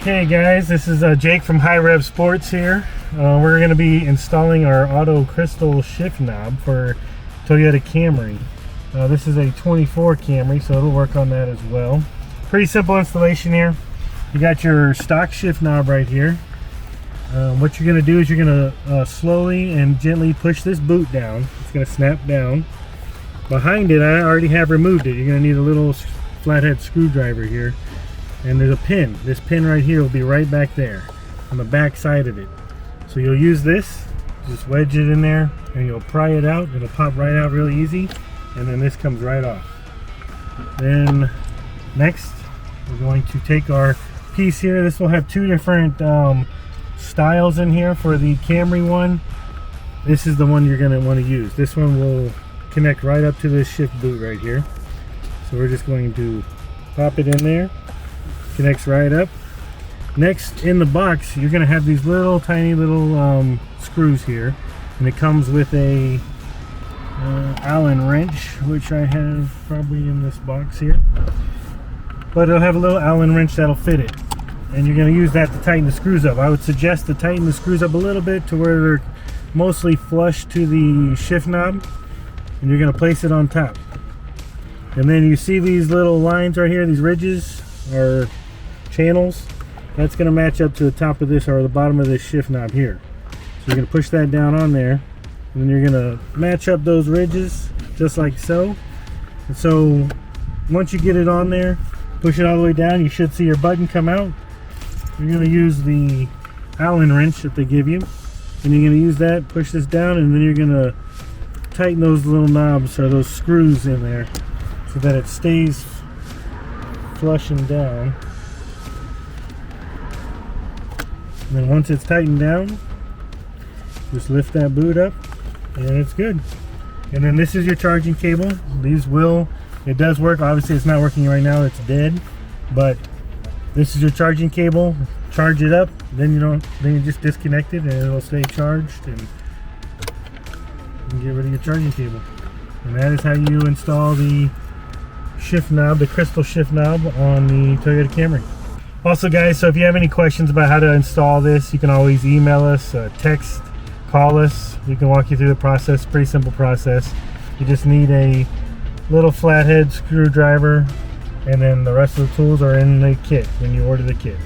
Okay guys, this is Jake from Hirev Sports here. We're going to be installing our auto crystal shift knob for Toyota Camry. This is a 24 Camry, so it'll work on that as well. Pretty simple installation here. You got your stock shift knob right here. What you're going to do is you're going to slowly and gently push this boot down. It's going to snap down. Behind it, I already have removed it. You're going to need a little flathead screwdriver here. And there's a pin. This pin right here will be right back there on the back side of it. So you'll use this, just wedge it in there, and you'll pry it out. It'll pop right out really easy, and then this comes right off. Then next, we're going to take our piece here. This will have two different styles in here. For the Camry one, this is the one you're going to want to use. This one will connect right up to this shift boot right here. So we're just going to pop it in there. Connects right up. Next, in the box, you're going to have these little tiny little screws here, and it comes with a Allen wrench, which I have probably in this box here. But it'll have a little Allen wrench that'll fit it, and you're going to use that to tighten the screws up. I would suggest to tighten the screws up a little bit to where they're mostly flush to the shift knob, and you're going to place it on top. And then you see these little lines right here, these ridges or channels, that's going to match up to the top of this or the bottom of this shift knob here. So you're going to push that down on there, and then you're going to match up those ridges just like so. And so once you get it on there, push it all the way down, you should see your button come out. You're going to use the Allen wrench that they give you, and you're going to use that, push this down, and then you're going to tighten those little knobs or those screws in there so that it stays flushing down. And then once it's tightened down, just lift that boot up and it's good. And then this is your charging cable. It does work. Obviously it's not working right now, it's dead, but this is your charging cable. Charge it up, then you just disconnect it and it'll stay charged, and you can get rid of your charging cable. And that is how you install the shift knob, the crystal shift knob on the Toyota Camry. Also guys, so if you have any questions about how to install this, you can always email us, text, call us. We can walk you through the process. Pretty simple process. You just need a little flathead screwdriver, and then the rest of the tools are in the kit when you order the kit.